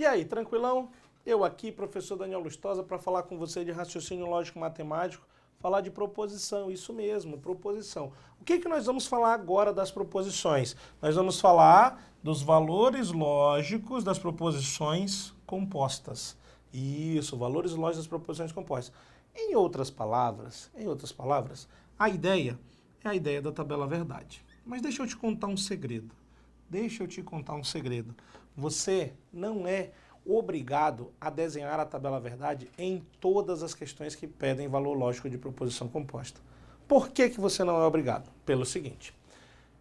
aí, tranquilão? Eu aqui, professor Daniel Lustosa, para falar com você de raciocínio lógico-matemático, falar de proposição, isso mesmo, proposição. O que nós vamos falar agora das proposições? Nós vamos falar dos valores lógicos das proposições compostas. Isso, valores lógicos das proposições compostas. Em outras palavras, a ideia é a ideia da tabela verdade. Mas deixa eu te contar um segredo. Você não é obrigado a desenhar a tabela verdade em todas as questões que pedem valor lógico de proposição composta. Por que você não é obrigado? Pelo seguinte,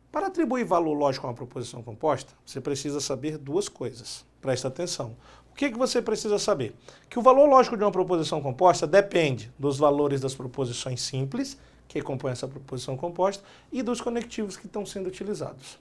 para atribuir valor lógico a uma proposição composta, você precisa saber duas coisas. Presta atenção. O que você precisa saber? Que o valor lógico de uma proposição composta depende dos valores das proposições simples, que compõem essa proposição composta, e dos conectivos que estão sendo utilizados.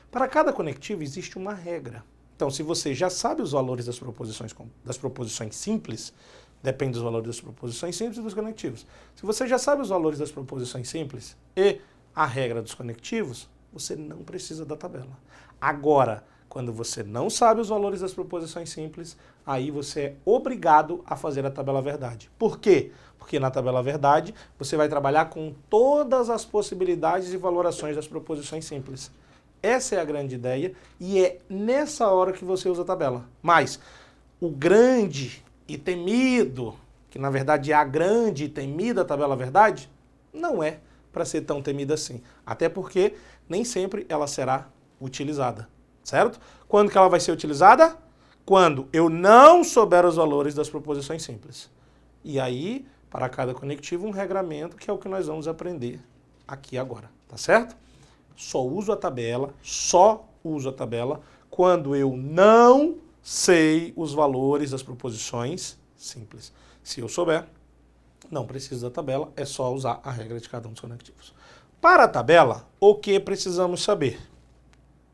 Para cada conectivo existe uma regra. Então, se você já sabe os valores das proposições simples, depende dos valores das proposições simples e dos conectivos. Se você já sabe os valores das proposições simples e a regra dos conectivos, você não precisa da tabela. Agora, quando você não sabe os valores das proposições simples, aí você é obrigado a fazer a tabela verdade. Por quê? Porque na tabela verdade você vai trabalhar com todas as possibilidades e valorações das proposições simples. Essa é a grande ideia e é nessa hora que você usa a tabela. Mas o grande e temido, que na verdade é a grande e temida tabela verdade, não é para ser tão temida assim. Até porque nem sempre ela será utilizada, certo? Quando que ela vai ser utilizada? Quando eu não souber os valores das proposições simples. E aí, para cada conectivo, um regramento, que é o que nós vamos aprender aqui agora, tá certo? Só uso a tabela quando eu não sei os valores das proposições simples. Se eu souber, não preciso da tabela, é só usar a regra de cada um dos conectivos. Para a tabela, o que precisamos saber?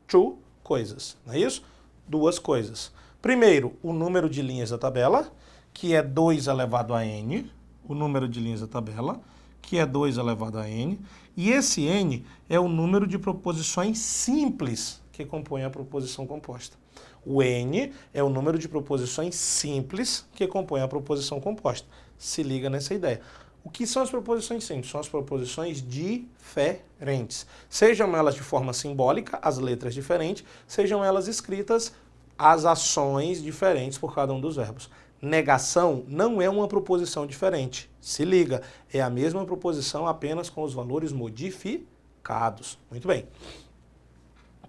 Two coisas, não é isso? Duas coisas. Primeiro, o número de linhas da tabela, que é 2 elevado a n, o número de linhas da tabela, que é 2 elevado a n, e esse n é o número de proposições simples que compõem a proposição composta. O n é o número de proposições simples que compõem a proposição composta. Se liga nessa ideia. O que são as proposições simples? São as proposições diferentes. Sejam elas de forma simbólica, as letras diferentes, sejam elas escritas, as ações diferentes por cada um dos verbos. Negação não é uma proposição diferente. Se liga, é a mesma proposição apenas com os valores modificados. Muito bem.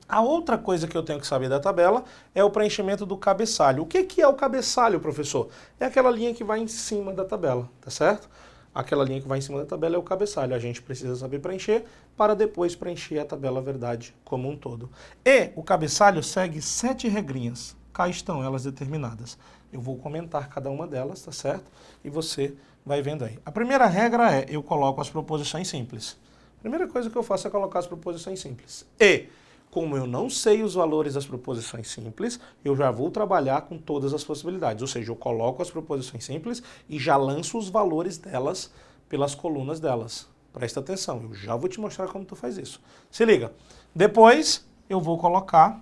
A outra coisa que eu tenho que saber da tabela é o preenchimento do cabeçalho. O que é o cabeçalho, professor? É aquela linha que vai em cima da tabela, tá certo? Aquela linha que vai em cima da tabela é o cabeçalho. A gente precisa saber preencher para depois preencher a tabela verdade como um todo. E o cabeçalho segue 7 regrinhas. Cá estão elas determinadas. Eu vou comentar cada uma delas, tá certo? E você vai vendo aí. A primeira regra é, eu coloco as proposições simples. A primeira coisa que eu faço é colocar as proposições simples. E, como eu não sei os valores das proposições simples, eu já vou trabalhar com todas as possibilidades. Ou seja, eu coloco as proposições simples e já lanço os valores delas pelas colunas delas. Presta atenção, eu já vou te mostrar como tu faz isso. Se liga. Depois, eu vou colocar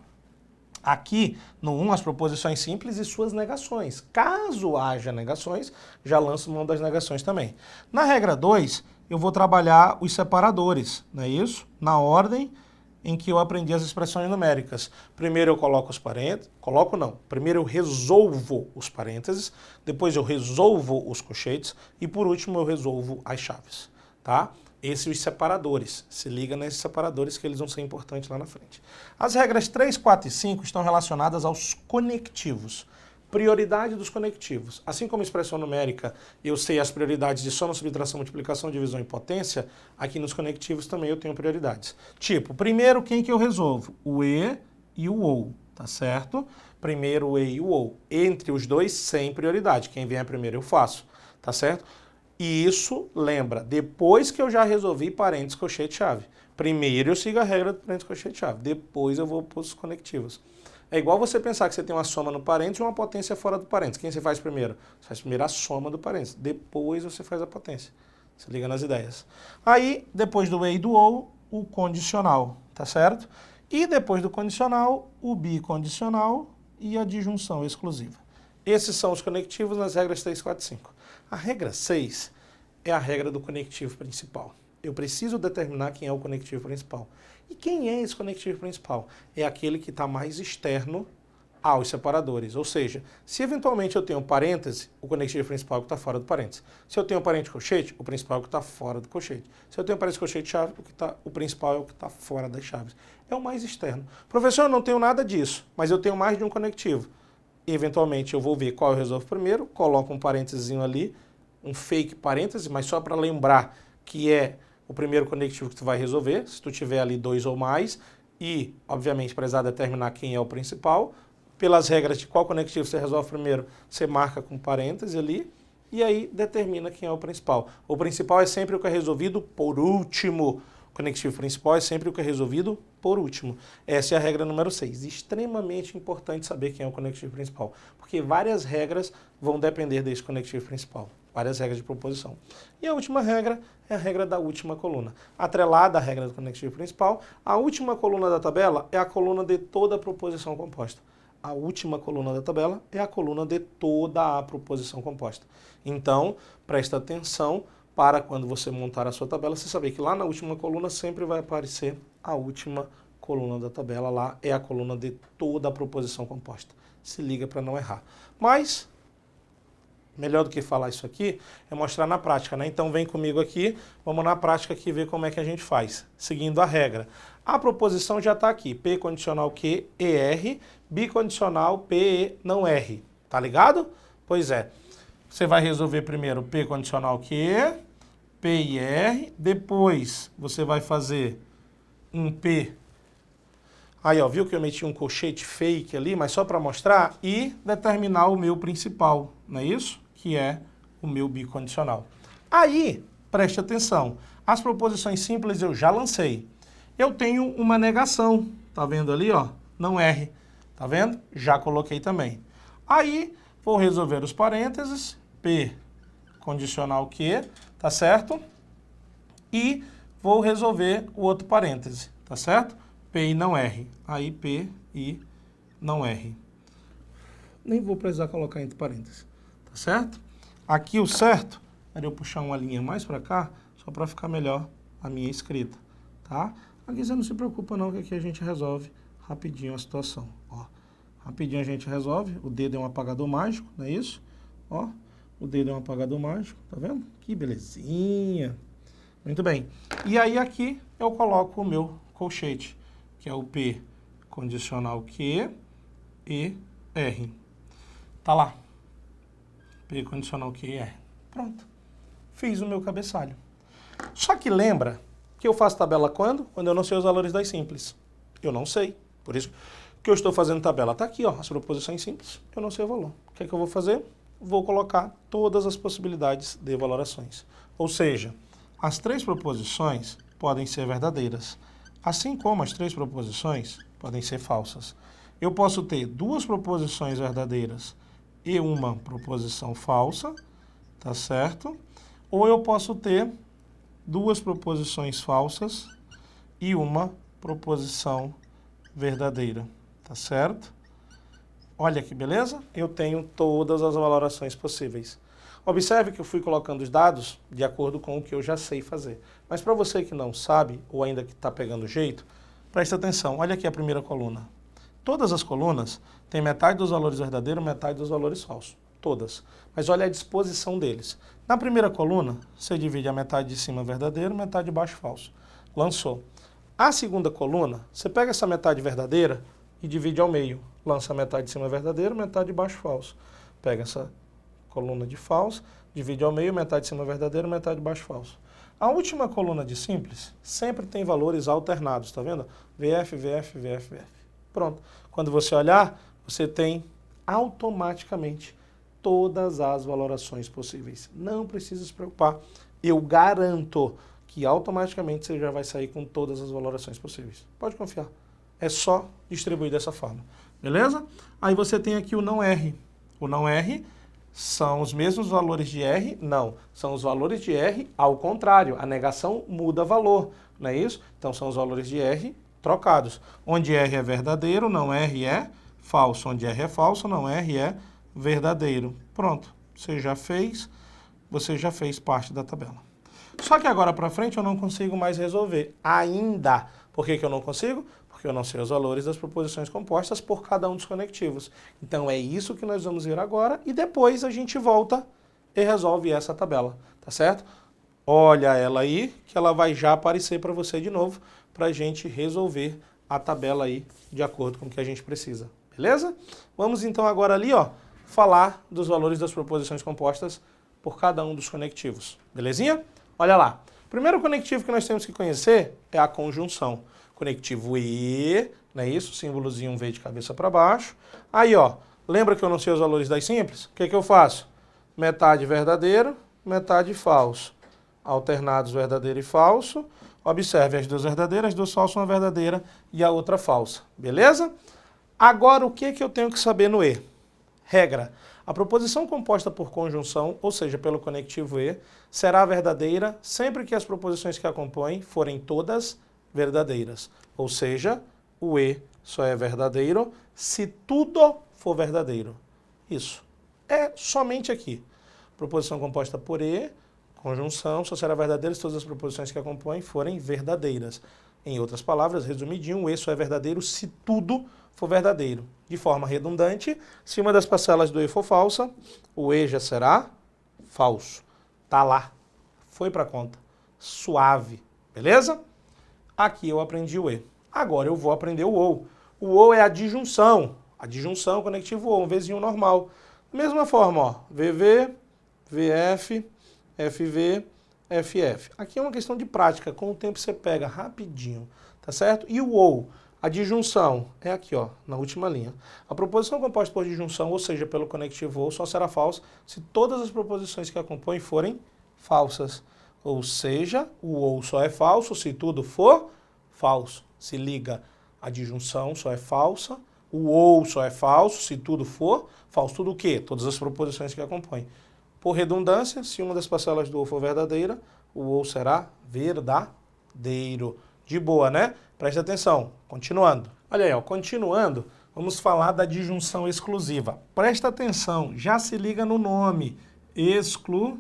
aqui no 1 as proposições simples e suas negações. Caso haja negações, já lanço mão das negações também. Na regra 2, eu vou trabalhar os separadores, não é isso? Na ordem em que eu aprendi as expressões numéricas. Primeiro eu coloco os parênteses, primeiro eu resolvo os parênteses, depois eu resolvo os colchetes e por último eu resolvo as chaves, tá? Esses os separadores. Se liga nesses separadores que eles vão ser importantes lá na frente. As regras 3, 4 e 5 estão relacionadas aos conectivos. Prioridade dos conectivos. Assim como expressão numérica, eu sei as prioridades de soma, subtração, multiplicação, divisão e potência, aqui nos conectivos também eu tenho prioridades. Tipo, primeiro quem que eu resolvo? O e e o ou, tá certo? Primeiro o e e o ou. Entre os dois, sem prioridade. Quem vier primeiro eu faço, tá certo? E isso, lembra, depois que eu já resolvi parênteses, colchete, chave. Primeiro eu sigo a regra do parênteses, colchete, chave. Depois eu vou para os conectivos. É igual você pensar que você tem uma soma no parênteses e uma potência fora do parênteses. Quem você faz primeiro? Você faz primeiro a soma do parênteses. Depois você faz a potência. Você liga nas ideias. Aí, depois do e e do ou, o condicional, tá certo? E depois do condicional, o bicondicional e a disjunção exclusiva. Esses são os conectivos nas regras 3, 4 e 5. A regra 6 é a regra do conectivo principal. Eu preciso determinar quem é o conectivo principal. E quem é esse conectivo principal? É aquele que está mais externo aos separadores. Ou seja, se eventualmente eu tenho um parêntese, o conectivo principal é o que está fora do parêntese. Se eu tenho um parêntese colchete, o principal é o que está fora do colchete. Se eu tenho um parêntese colchete-chave, o principal é o que está fora das chaves. É o mais externo. Professor, eu não tenho nada disso, mas eu tenho mais de um conectivo. E, eventualmente eu vou ver qual eu resolvo primeiro, coloco um parênteses ali, um fake parêntese, mas só para lembrar que é o primeiro conectivo que tu vai resolver, se tu tiver ali 2 ou mais, e, obviamente, precisar determinar quem é o principal. Pelas regras de qual conectivo você resolve primeiro, você marca com parêntese ali, e aí determina quem é o principal. O principal é sempre o que é resolvido por último. O conectivo principal é sempre o que é resolvido por último. Essa é a regra número 6. Extremamente importante saber quem é o conectivo principal, porque várias regras vão depender desse conectivo principal. Várias regras de proposição. E a última regra é a regra da última coluna. Atrelada à regra do conectivo principal, a última coluna da tabela é a coluna de toda a proposição composta. A última coluna da tabela é a coluna de toda a proposição composta. Então, presta atenção para quando você montar a sua tabela, você saber que lá na última coluna sempre vai aparecer a última coluna da tabela. Lá é a coluna de toda a proposição composta. Se liga para não errar. Mas, melhor do que falar isso aqui, é mostrar na prática, né? Então vem comigo aqui, vamos na prática aqui ver como é que a gente faz, seguindo a regra. A proposição já está aqui, P condicional Q, ER, bicondicional P, E, não R. Tá ligado? Pois é. Você vai resolver primeiro P condicional Q, P e R, depois você vai fazer um P. Aí, ó, viu que eu meti um colchete fake ali, mas só para mostrar, e determinar o meu principal, não é isso? Que é o meu bicondicional. Aí, preste atenção, as proposições simples eu já lancei. Eu tenho uma negação, tá vendo ali, ó? Não R, tá vendo? Já coloquei também. Aí, vou resolver os parênteses, P condicional Q, tá certo? E vou resolver o outro parêntese, tá certo? P e não R. Aí, P e não R. Nem vou precisar colocar entre parênteses, tá certo? Aqui o certo era eu puxar uma linha mais para cá, só para ficar melhor a minha escrita, tá? Aqui você não se preocupa não, que aqui a gente resolve rapidinho a situação, ó. Rapidinho a gente resolve, o dedo é um apagador mágico, não é isso? Ó, o dedo é um apagador mágico, tá vendo? Que belezinha. Muito bem. E aí aqui eu coloco o meu colchete, que é o P condicional Q e R. Tá lá. P condicional Q e R. Pronto. Fiz o meu cabeçalho. Só que lembra que eu faço tabela quando? Quando eu não sei os valores das simples. Eu não sei. Por isso que eu estou fazendo tabela. Tá aqui, ó, as proposições simples. Eu não sei o valor. O que é que eu vou fazer? Vou colocar todas as possibilidades de valorações. Ou seja, as 3 proposições podem ser verdadeiras, assim como as 3 proposições podem ser falsas. Eu posso ter 2 proposições verdadeiras e uma proposição falsa, tá certo? Ou eu posso ter 2 proposições falsas e uma proposição verdadeira, tá certo? Olha que beleza? Eu tenho todas as valorações possíveis. Observe que eu fui colocando os dados de acordo com o que eu já sei fazer. Mas para você que não sabe, ou ainda que está pegando jeito, preste atenção. Olha aqui a primeira coluna. Todas as colunas têm metade dos valores verdadeiros, metade dos valores falsos. Todas. Mas olha a disposição deles. Na primeira coluna, você divide a metade de cima verdadeiro, metade de baixo falso. Lançou. A segunda coluna, você pega essa metade verdadeira e divide ao meio. Lança a metade de cima verdadeiro, metade de baixo falso. Pega essa coluna de falso, divide ao meio, metade de cima verdadeiro, metade de baixo falso. A última coluna de simples sempre tem valores alternados, tá vendo? VF, VF, VF, VF. Pronto. Quando você olhar, você tem automaticamente todas as valorações possíveis. Não precisa se preocupar. Eu garanto que automaticamente você já vai sair com todas as valorações possíveis. Pode confiar. É só distribuir dessa forma. Beleza? Aí você tem aqui o não R. O não R são os mesmos valores de R? Não. São os valores de R ao contrário. A negação muda valor. Não é isso? Então são os valores de R trocados. Onde R é verdadeiro, não R é falso. Onde R é falso, não R é verdadeiro. Pronto, você já fez parte da tabela. Só que agora para frente eu não consigo mais resolver ainda. Por que eu não consigo? Porque eu não sei os valores das proposições compostas por cada um dos conectivos. Então é isso que nós vamos ver agora e depois a gente volta e resolve essa tabela, tá certo? Olha ela aí, que ela vai já aparecer para você de novo, para a gente resolver a tabela aí de acordo com o que a gente precisa, beleza? Vamos então agora ali, ó, falar dos valores das proposições compostas por cada um dos conectivos, belezinha? Olha lá, o primeiro conectivo que nós temos que conhecer é a conjunção. Conectivo E, não é isso? Símbolozinho V de cabeça para baixo. Aí, ó, lembra que eu não sei os valores das simples? O que eu faço? Metade verdadeiro, metade falso. Alternados verdadeiro e falso. Observe as duas verdadeiras, as duas falsas, uma verdadeira e a outra falsa. Beleza? Agora, o que eu tenho que saber no E? Regra. A proposição composta por conjunção, ou seja, pelo conectivo E, será verdadeira sempre que as proposições que a compõem forem todas verdadeiras. Ou seja, o E só é verdadeiro se tudo for verdadeiro. Isso. É somente aqui. Proposição composta por E, conjunção, só será verdadeira se todas as proposições que a compõem forem verdadeiras. Em outras palavras, resumidinho, o E só é verdadeiro se tudo for verdadeiro. De forma redundante, se uma das parcelas do E for falsa, o E já será falso. Tá lá. Foi para conta. Suave. Beleza? Aqui eu aprendi o E. Agora eu vou aprender o OU. O OU é a disjunção. A disjunção, conectivo OU, um Vzinho normal. Da mesma forma, ó, VV, VF, FV, FF. Aqui é uma questão de prática. Com o tempo você pega rapidinho, tá certo? E o OU, a disjunção, é aqui, ó, na última linha. A proposição composta por disjunção, ou seja, pelo conectivo OU, só será falsa se todas as proposições que a compõem forem falsas. Ou seja, o OU só é falso se tudo for falso. Se liga, a disjunção só é falsa, o OU só é falso se tudo for falso. Tudo o quê? Todas as proposições que a compõem. Por redundância, se uma das parcelas do OU for verdadeira, o OU será verdadeiro. De boa, né? Preste atenção. Continuando. Olha aí, ó, continuando, vamos falar da disjunção exclusiva. Presta atenção, já se liga no nome. Exclusiva.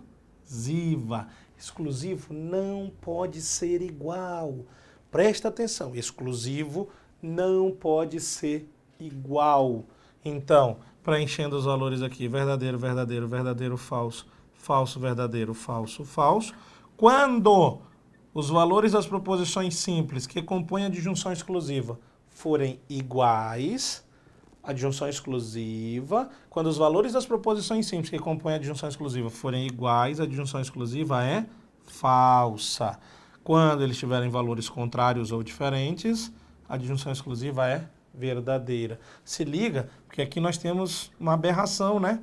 Exclusivo não pode ser igual. Presta atenção, exclusivo não pode ser igual. Então, preenchendo os valores aqui, verdadeiro, verdadeiro, verdadeiro, falso, falso, verdadeiro, falso, falso. Quando os valores das proposições simples que compõem a disjunção exclusiva forem iguais, a disjunção exclusiva, quando os valores das proposições simples que compõem a disjunção exclusiva forem iguais, a disjunção exclusiva é falsa. Quando eles tiverem valores contrários ou diferentes, a disjunção exclusiva é verdadeira. Se liga, porque aqui nós temos uma aberração, né?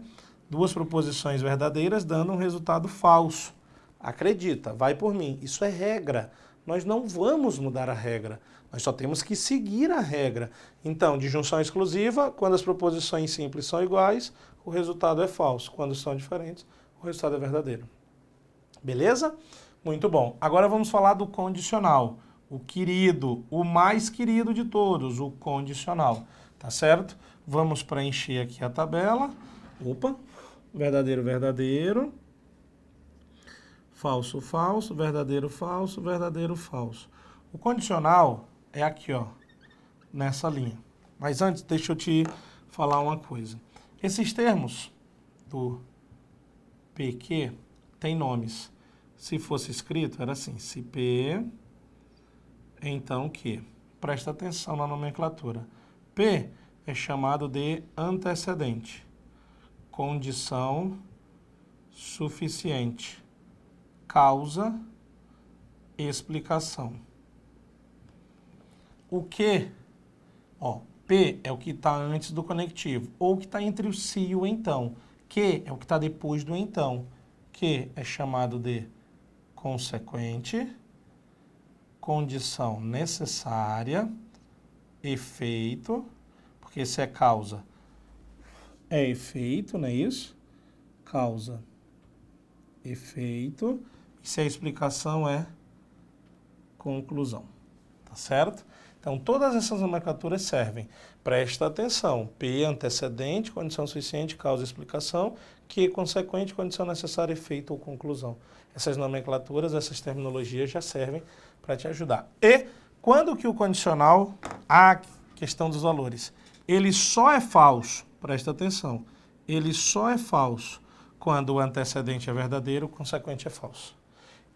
Duas proposições verdadeiras dando um resultado falso. Acredita, vai por mim. Isso é regra. Nós não vamos mudar a regra. Nós só temos que seguir a regra. Então, disjunção exclusiva, quando as proposições simples são iguais, o resultado é falso. Quando são diferentes, o resultado é verdadeiro. Beleza? Muito bom. Agora vamos falar do condicional. O querido, o mais querido de todos, o condicional. Tá certo? Vamos preencher aqui a tabela. Opa, verdadeiro, verdadeiro. Falso, falso, verdadeiro, falso, verdadeiro, falso. O condicional é aqui, ó, nessa linha. Mas antes, deixa eu te falar uma coisa. Esses termos do PQ têm nomes. Se fosse escrito, era assim, se P, então Q. Presta atenção na nomenclatura. P é chamado de antecedente, condição suficiente, causa, explicação. O Q, ó, P é o que está antes do conectivo, ou o que está entre o se e o então. Q é o que está depois do então. Q é chamado de consequente, condição necessária, efeito, porque se é causa, é efeito, não é isso? Causa, efeito, e se a explicação é conclusão, tá certo? Então, todas essas nomenclaturas servem. Presta atenção. P, antecedente, condição suficiente, causa e explicação. Q, consequente, condição necessária, efeito ou conclusão. Essas nomenclaturas, essas terminologias já servem para te ajudar. E quando que o condicional, a questão dos valores, ele só é falso, presta atenção, ele só é falso quando o antecedente é verdadeiro, o consequente é falso.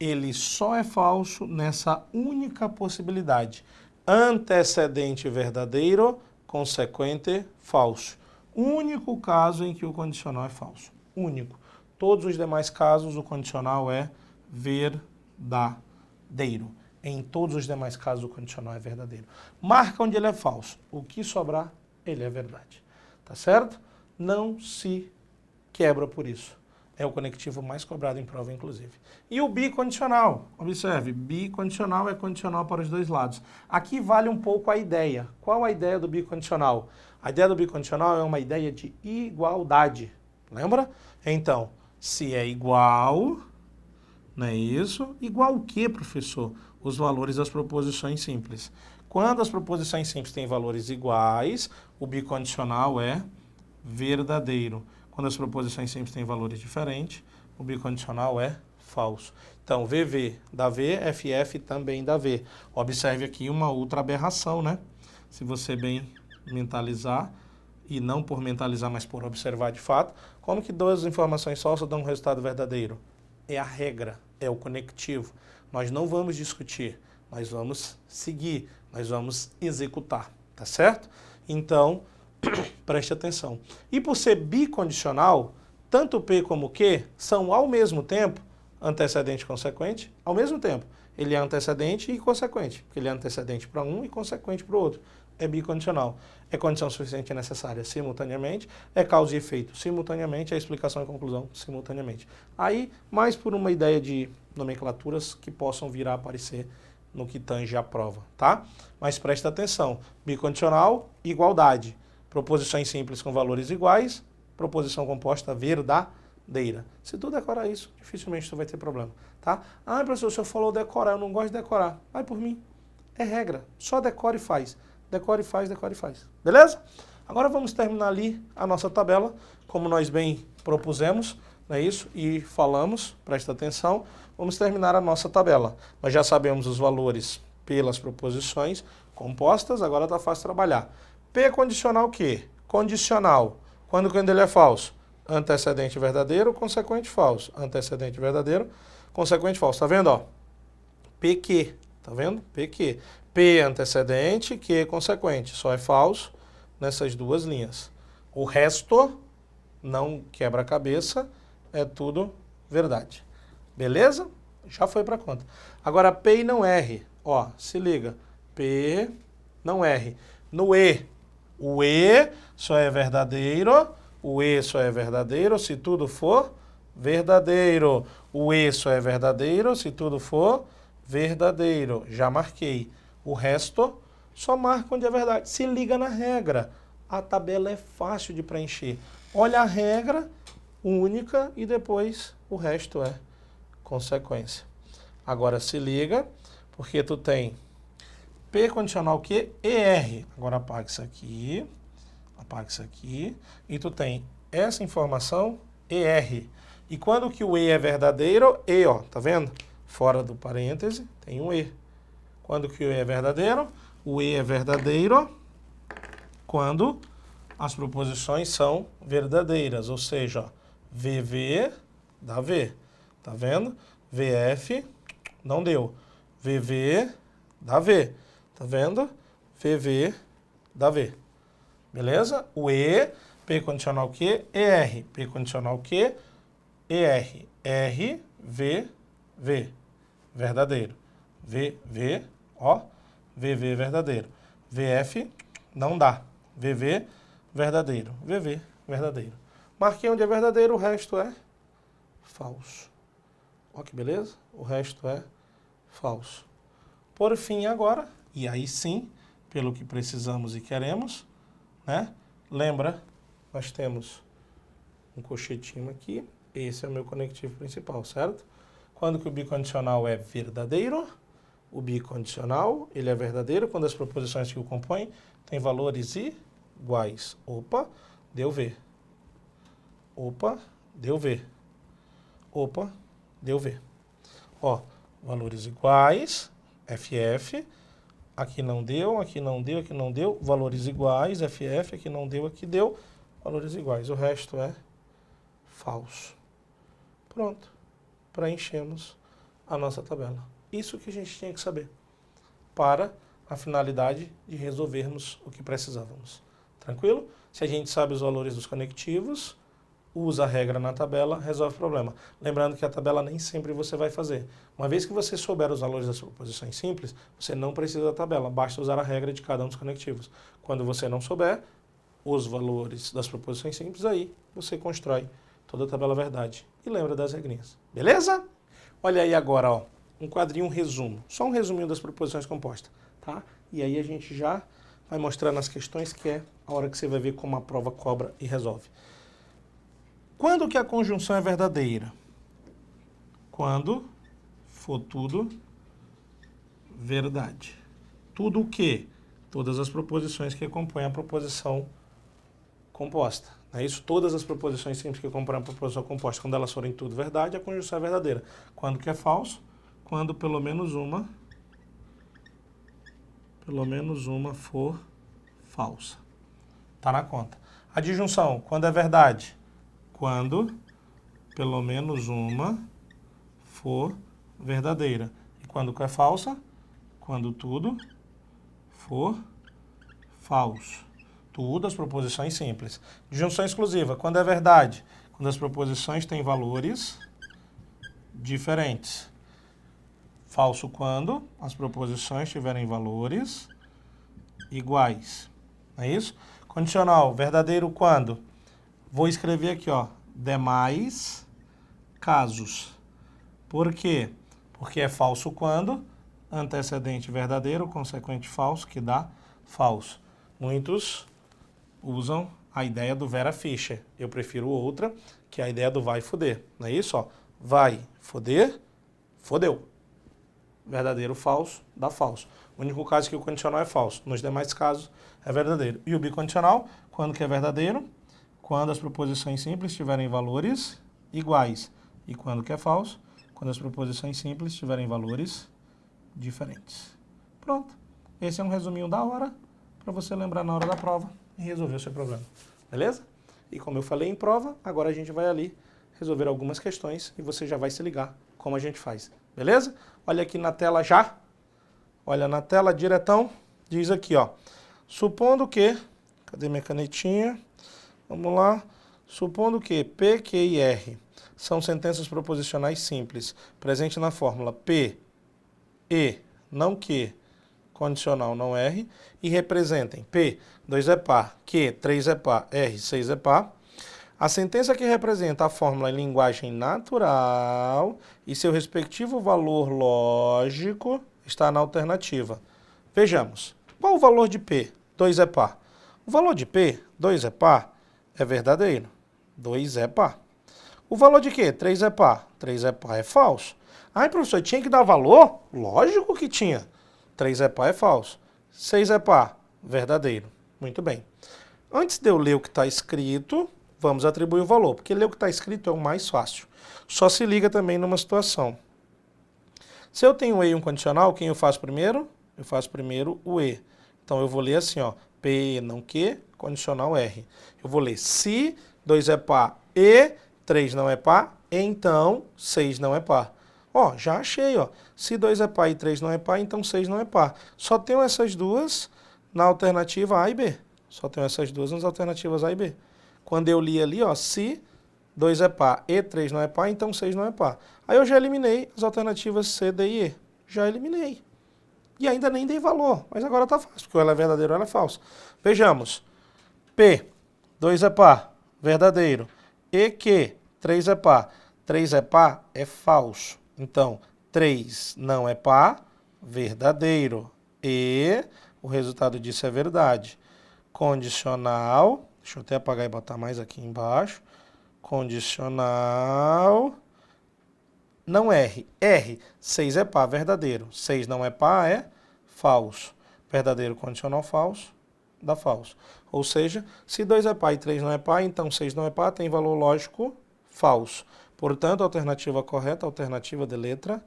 Ele só é falso nessa única possibilidade. Antecedente verdadeiro, consequente falso. Único caso em que o condicional é falso. Único. Todos os demais casos, o condicional é verdadeiro. Em todos os demais casos, o condicional é verdadeiro. Marca onde ele é falso. O que sobrar, ele é verdade. Tá certo? Não se quebra por isso. É o conectivo mais cobrado em prova, inclusive. E o bicondicional. Observe, bicondicional é condicional para os dois lados. Aqui vale um pouco a ideia. Qual a ideia do bicondicional? A ideia do bicondicional é uma ideia de igualdade. Lembra? Então, se é igual, não é isso? Igual o quê, professor? Os valores das proposições simples. Quando as proposições simples têm valores iguais, o bicondicional é verdadeiro. Quando as proposições simples têm valores diferentes, o bicondicional é falso. Então, VV dá V, FF também dá V. Observe aqui uma outra aberração, né? Se você bem mentalizar, e não por mentalizar, mas por observar de fato, como que duas informações falsas dão um resultado verdadeiro? É a regra, é o conectivo. Nós não vamos discutir, nós vamos seguir, nós vamos executar, tá certo? Então, preste atenção. E por ser bicondicional, tanto P como Q são ao mesmo tempo antecedente e consequente, ao mesmo tempo. Ele é antecedente e consequente, porque ele é antecedente para um e consequente para o outro. É bicondicional. É condição suficiente e necessária simultaneamente, é causa e efeito simultaneamente, é explicação e conclusão simultaneamente. Aí, mais por uma ideia de nomenclaturas que possam vir a aparecer no que tange a prova, tá? Mas presta atenção. Bicondicional, igualdade. Proposições simples com valores iguais, proposição composta verdadeira. Se tu decorar isso, dificilmente tu vai ter problema, tá? Ah, professor, o senhor falou decorar, eu não gosto de decorar. Vai por mim. É regra. Só decora e faz. Decora e faz, decora e faz. Beleza? Agora vamos terminar ali a nossa tabela, como nós bem propusemos, não é isso? E falamos, presta atenção, vamos terminar a nossa tabela. Nós já sabemos os valores pelas proposições compostas, agora está fácil trabalhar. P condicional o quê? Condicional. Quando ele é falso? Antecedente verdadeiro, consequente falso. Antecedente verdadeiro, consequente falso. Tá vendo, ó? PQ. Tá vendo? PQ. P antecedente, Q consequente. Só é falso nessas duas linhas. O resto não quebra a cabeça, é tudo verdade. Beleza? Já foi para conta. Agora P e não R. Ó, se liga. P não R. No E. O E só é verdadeiro, o E só é verdadeiro se tudo for verdadeiro. O E só é verdadeiro se tudo for verdadeiro. Já marquei. O resto só marca onde é verdade. Se liga na regra. A tabela é fácil de preencher. Olha a regra única e depois o resto é consequência. Agora se liga, porque tu tem P condicional Q, ER. Agora apaga isso aqui, e tu tem essa informação, ER. E quando que o E é verdadeiro, E, ó, tá vendo? Fora do parêntese, tem um E. Quando que o E é verdadeiro? O E é verdadeiro quando as proposições são verdadeiras, ou seja, ó, VV dá V, tá vendo? VF não deu, VV dá V. Tá vendo? VV dá V. Beleza? O E, P condicional Q, ER. P condicional Q, ER. R, V, V. Verdadeiro. V, V, ó. VV verdadeiro. VF não dá. VV verdadeiro. VV verdadeiro. Marquei onde é verdadeiro, o resto é falso. Ó que beleza? O resto é falso. Por fim, agora, e aí sim, pelo que precisamos e queremos, né? Lembra, nós temos um colchetinho aqui, esse é o meu conectivo principal, certo? Quando que o bicondicional é verdadeiro? O bicondicional, ele é verdadeiro quando as proposições que o compõem têm valores iguais. Opa, deu V. Opa, deu V. Opa, deu V. Ó, valores iguais, FF. Aqui não deu, aqui não deu, aqui não deu. Valores iguais, FF. Aqui não deu, aqui deu. Valores iguais. O resto é falso. Pronto. Preenchemos a nossa tabela. Isso que a gente tinha que saber para a finalidade de resolvermos o que precisávamos. Tranquilo? Se a gente sabe os valores dos conectivos, usa a regra na tabela, resolve o problema. Lembrando que a tabela nem sempre você vai fazer. Uma vez que você souber os valores das proposições simples, você não precisa da tabela, basta usar a regra de cada um dos conectivos. Quando você não souber os valores das proposições simples, aí você constrói toda a tabela verdade. E lembra das regrinhas. Beleza? Olha aí agora, ó, um quadrinho, um resumo. Só um resuminho das proposições compostas, tá? E aí a gente já vai mostrando as questões, que é a hora que você vai ver como a prova cobra e resolve. Quando que a conjunção é verdadeira? Quando for tudo verdade. Tudo o quê? Todas as proposições que compõem a proposição composta. Não é isso? Todas as proposições simples que compõem a proposição composta, quando elas forem tudo verdade, a conjunção é verdadeira. Quando que é falso? Quando pelo menos uma for falsa. Tá na conta. A disjunção, quando é verdade? Quando pelo menos uma for verdadeira. E quando que é falsa? Quando tudo for falso. Tudo as proposições simples. Disjunção exclusiva, quando é verdade? Quando as proposições têm valores diferentes. Falso quando as proposições tiverem valores iguais. Não é isso? Condicional, verdadeiro quando? Vou escrever aqui, ó, demais casos. Por quê? Porque é falso quando antecedente verdadeiro, consequente falso, que dá falso. Muitos usam a ideia do Vera Fischer. Eu prefiro outra, que é a ideia do vai foder. Não é isso? Ó? Vai foder, fodeu. Verdadeiro, falso, dá falso. O único caso que o condicional é falso. Nos demais casos é verdadeiro. E o bicondicional, quando que é verdadeiro? Quando as proposições simples tiverem valores iguais. E quando que é falso? Quando as proposições simples tiverem valores diferentes. Pronto. Esse é um resuminho da hora para você lembrar na hora da prova e resolver o seu problema. Beleza? E como eu falei em prova, agora a gente vai ali resolver algumas questões e você já vai se ligar como a gente faz. Beleza? Olha aqui na tela já. Olha na tela diretão. Diz aqui, ó. Supondo que... Cadê minha canetinha? Vamos lá. Supondo que P, Q e R são sentenças proposicionais simples, presente na fórmula P, E, não Q, condicional não R, e representem P, 2 é par, Q, 3 é par, R, 6 é par. A sentença que representa a fórmula em linguagem natural e seu respectivo valor lógico está na alternativa. Vejamos. Qual o valor de P? 2 é par. O valor de P, 2 é par, é verdadeiro. 2 é par. O valor de Q? 3 é par. 3 é par é falso. Ai, professor, tinha que dar valor? Lógico que tinha. 3 é par é falso. 6 é par, verdadeiro. Muito bem. Antes de eu ler o que está escrito, vamos atribuir o valor, porque ler o que está escrito é o mais fácil. Só se liga também numa situação. Se eu tenho um E e um condicional, quem eu faço primeiro? Eu faço primeiro o E. Então eu vou ler assim, ó, P não Q, condicional R. Eu vou ler se 2 é par e 3 não é par, então 6 não é par. Ó, já achei, ó. Se 2 é par e 3 não é par, então 6 não é par. Só tenho essas duas na alternativa A e B. Só tenho essas duas nas alternativas A e B. Quando eu li ali, ó, se 2 é par e 3 não é par, então 6 não é par. Aí eu já eliminei as alternativas C, D e E. Já eliminei. E ainda nem dei valor, mas agora tá fácil, porque ou ela é verdadeiro ou ela é falso. Vejamos. P, 2 é par, verdadeiro. E Q, 3 é par. 3 é par, é falso. Então, 3 não é par, verdadeiro. E o resultado disso é verdade. Condicional, deixa eu até apagar e botar mais aqui embaixo. Condicional não erre. R, 6 é par, verdadeiro. 6 não é par, é falso. Verdadeiro condicional falso, dá falso. Ou seja, se 2 é par e 3 não é par, então 6 não é par, tem valor lógico falso. Portanto, a alternativa correta, alternativa de letra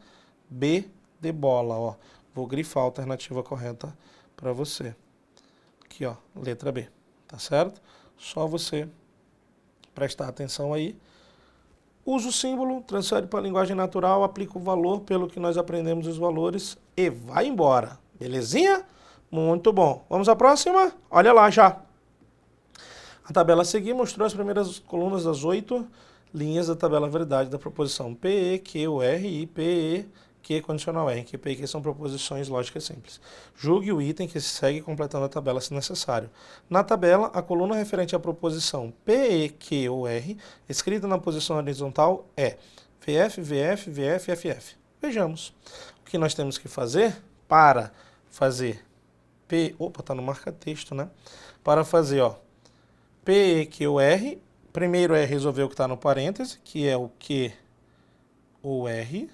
B de bola. Ó. Vou grifar a alternativa correta para você. Aqui, ó, letra B. Tá certo? Só você prestar atenção aí. Usa o símbolo, transfere para a linguagem natural, aplica o valor pelo que nós aprendemos os valores e vai embora. Belezinha? Muito bom. Vamos à próxima? Olha lá já. A tabela a seguir mostrou as primeiras colunas das 8 linhas da tabela verdade da proposição P, E, Q, U, R, I, P, E, Q condicional R, que P e Q são proposições lógicas simples. Julgue o item que se segue completando a tabela se necessário. Na tabela, a coluna referente à proposição P, E, Q ou R, escrita na posição horizontal é VF, VF, VF, FF. Vejamos. O que nós temos que fazer para fazer P... Opa, está no marca-texto, né? Para fazer, ó, P, E, Q ou R, primeiro é resolver o que está no parêntese, que é o Q ou R,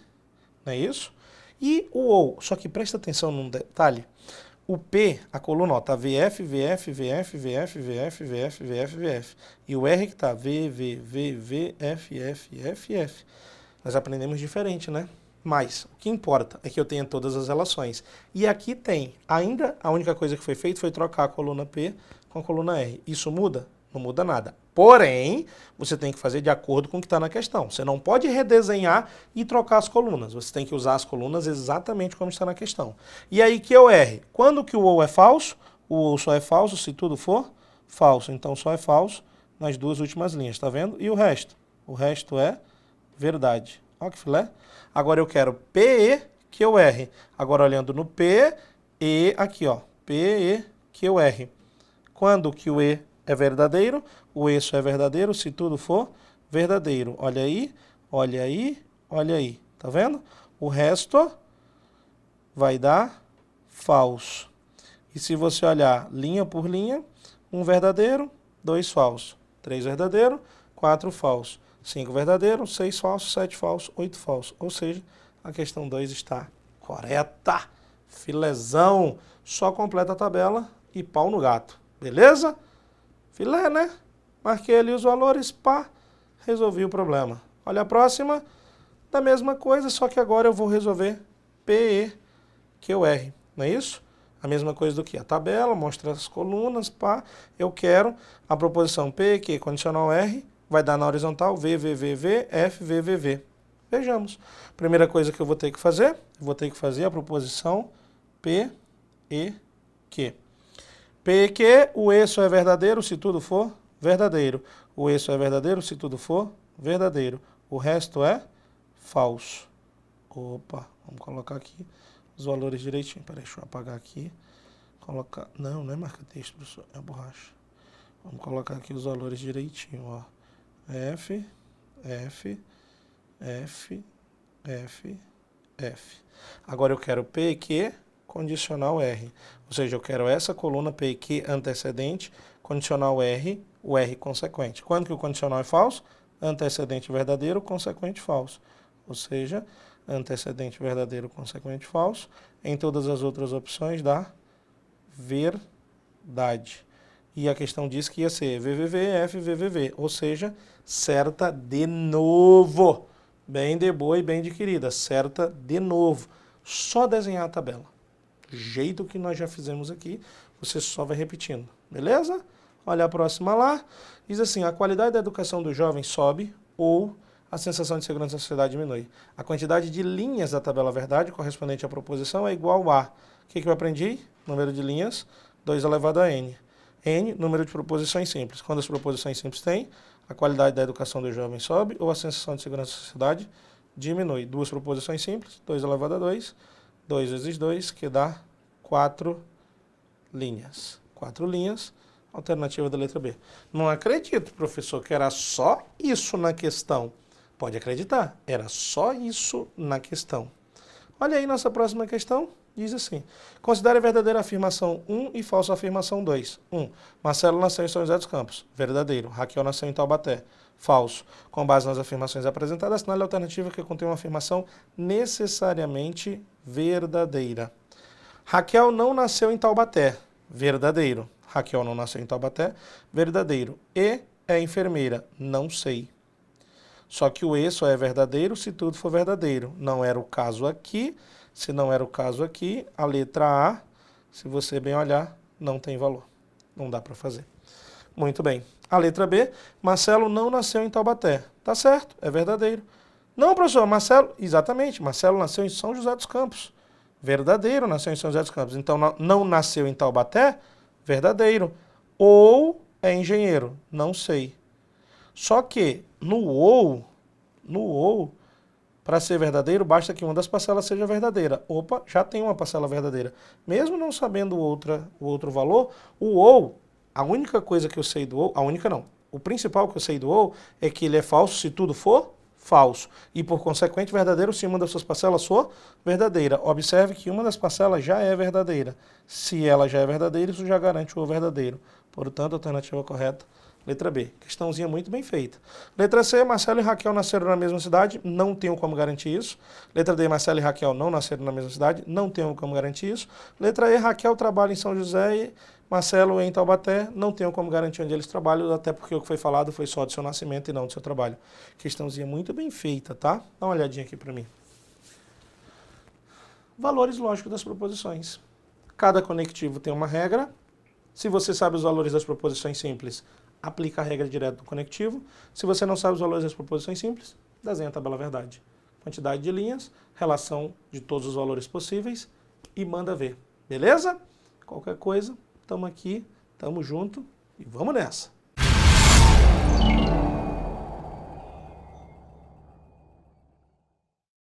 não é isso? E o OU, só que presta atenção num detalhe, o P, a coluna, ó, tá VF, VF, VF, VF, VF, VF, VF, VF. E o R que tá V, V, V, V, F, F, F, F. Nós aprendemos diferente, né? Mas o que importa é que eu tenha todas as relações. E aqui tem, ainda a única coisa que foi feita foi trocar a coluna P com a coluna R. Isso muda? Não muda nada. Porém, você tem que fazer de acordo com o que está na questão. Você não pode redesenhar e trocar as colunas. Você tem que usar as colunas exatamente como está na questão. E aí, Q ou R? Quando que o OU é falso? O OU só é falso se tudo for falso. Então, só é falso nas duas últimas linhas, tá vendo? E o resto? O resto é verdade. Olha que filé. Agora eu quero P, E, Q, R. Agora, olhando no P, E, aqui, ó. P, E, Q, R. Quando que o E é verdadeiro, o E só é verdadeiro se tudo for verdadeiro. Olha aí, olha aí, olha aí. Tá vendo? O resto vai dar falso. E se você olhar linha por linha, 1 verdadeiro, 2 falso. 3 verdadeiro, 4 falso. 5 verdadeiro, 6 falso, 7 falso, 8 falso. Ou seja, a questão 2 está correta. Filezão. Só completa a tabela e pau no gato. Beleza? Filé, né? Marquei ali os valores, pá, resolvi o problema. Olha a próxima, da mesma coisa, só que agora eu vou resolver P, E, Q, R, não é isso? A mesma coisa do que a tabela, mostra as colunas, pá, eu quero a proposição P, Q, condicional R, vai dar na horizontal V, V, V, V, F, V, V, V. Vejamos. Primeira coisa que eu vou ter que fazer, a proposição P, E, Q. P e Q, o E só é verdadeiro se tudo for verdadeiro. O E só é verdadeiro se tudo for verdadeiro. O resto é falso. Opa, vamos colocar aqui os valores direitinho. Peraí, deixa eu apagar aqui. Colocar... Não, não é marca-texto, professor, é borracha. Vamos colocar aqui os valores direitinho, ó. F, F, F, F, F. Agora eu quero P e Q, condicional R. Ou seja, eu quero essa coluna P e Q antecedente, condicional R, o R consequente. Quando que o condicional é falso? Antecedente verdadeiro, consequente falso. Ou seja, antecedente verdadeiro, consequente falso. Em todas as outras opções dá verdade. E a questão diz que ia ser VVV, F, VVV. Ou seja, certa de novo. Bem de boa e bem de querida. Certa de novo. Só desenhar a tabela. Do jeito que nós já fizemos aqui, você só vai repetindo. Beleza? Olha a próxima lá. Diz assim, a qualidade da educação do jovem sobe ou a sensação de segurança da sociedade diminui. A quantidade de linhas da tabela verdade correspondente à proposição é igual a... O que eu aprendi? Número de linhas, 2 elevado a n. N, número de proposições simples. Quando as proposições simples têm, a qualidade da educação do jovem sobe ou a sensação de segurança da sociedade diminui. 2 proposições simples, 2 elevado a 2, 2 vezes 2, que dá 4 linhas. 4 linhas, alternativa da letra B. Não acredito, professor, que era só isso na questão. Pode acreditar, era só isso na questão. Olha aí nossa próxima questão. Diz assim, considere verdadeira a afirmação 1 e falsa a afirmação 2. 1. Marcelo nasceu em São José dos Campos. Verdadeiro. Raquel nasceu em Taubaté. Falso. Com base nas afirmações apresentadas, assinale a alternativa que contém uma afirmação necessariamente verdadeira. Raquel não nasceu em Taubaté. Verdadeiro. Raquel não nasceu em Taubaté. Verdadeiro. E é enfermeira. Não sei. Só que o E só é verdadeiro se tudo for verdadeiro. Não era o caso aqui. Se não era o caso aqui, a letra A, se você bem olhar, não tem valor. Não dá para fazer. Muito bem. A letra B, Marcelo não nasceu em Taubaté. Tá certo, é verdadeiro. Não, professor, Marcelo, exatamente, Marcelo nasceu em São José dos Campos. Verdadeiro, nasceu em São José dos Campos. Então, não nasceu em Taubaté? Verdadeiro. Ou é engenheiro? Não sei. Só que no ou, para ser verdadeiro, basta que uma das parcelas seja verdadeira. Opa, já tem uma parcela verdadeira. Mesmo não sabendo o outro valor, o ou, a única coisa que eu sei do ou, a única não, o principal que eu sei do ou é que ele é falso se tudo for falso. E por consequente, verdadeiro se uma das suas parcelas for verdadeira. Observe que uma das parcelas já é verdadeira. Se ela já é verdadeira, isso já garante o ou verdadeiro. Portanto, a alternativa correta, letra B. Questãozinha muito bem feita. Letra C, Marcelo e Raquel nasceram na mesma cidade, não tenho como garantir isso. Letra D, Marcelo e Raquel não nasceram na mesma cidade, não tenho como garantir isso. Letra E, Raquel trabalha em São José e Marcelo em Taubaté, não tenho como garantir onde eles trabalham, até porque o que foi falado foi só do seu nascimento e não do seu trabalho. Questãozinha muito bem feita, tá? Dá uma olhadinha aqui para mim. Valores lógicos das proposições. Cada conectivo tem uma regra. Se você sabe os valores das proposições simples, aplica a regra direto do conectivo. Se você não sabe os valores das proposições simples, desenha a tabela verdade. Quantidade de linhas, relação de todos os valores possíveis e manda ver. Beleza? Qualquer coisa, estamos aqui, estamos junto e vamos nessa.